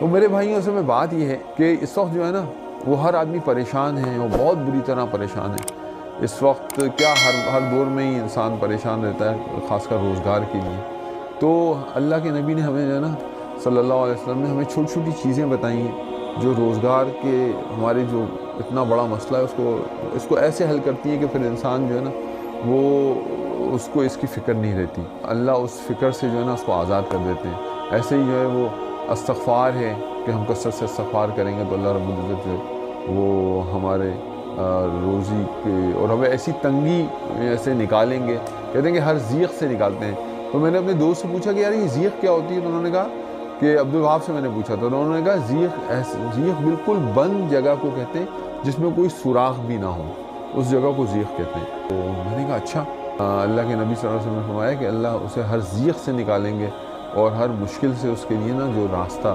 تو میرے بھائیوں سے میں بات یہ ہے کہ اس وقت جو ہے نا وہ ہر آدمی پریشان ہے، وہ بہت بری طرح پریشان ہے اس وقت۔ کیا ہر دور میں ہی انسان پریشان رہتا ہے، خاص کر روزگار کے لیے۔ تو اللہ کے نبی نے ہمیں جو ہے نا صلی اللہ علیہ وسلم نے ہمیں چھوٹی چھوٹی چیزیں بتائی ہیں جو روزگار کے ہمارے جو اتنا بڑا مسئلہ ہے اس کو ایسے حل کرتی ہیں کہ پھر انسان جو ہے نا وہ اس کو اس کی فکر نہیں رہتی، اللہ اس فکر سے جو ہے نا اس کو آزاد کر دیتے ہیں۔ ایسے ہی جو ہے وہ استغفار ہے کہ ہم کثرت سے استغفار کریں گے تو اللہ رب العزت جو ہے وہ ہمارے روزی کے اور ہمیں ایسی تنگی ایسے نکالیں گے، کہتے ہیں کہ ہر ضیق سے نکالتے ہیں۔ تو میں نے اپنے دوست سے پوچھا کہ یار یہ ضیق کیا ہوتی ہے، تو انہوں نے کہا کہ عبدالوہاب سے میں نے پوچھا تو انہوں نے کہا ضیق بالکل بند جگہ کو کہتے ہیں جس میں کوئی سوراخ بھی نہ ہو، اس جگہ کو ضیق کہتے ہیں۔ تو میں نے کہا اچھا، اللہ کے نبی صلی اللہ علیہ وسلم نے فرمایا کہ اللہ اسے ہر ضیق سے نکالیں گے اور ہر مشکل سے اس کے لیے نا جو راستہ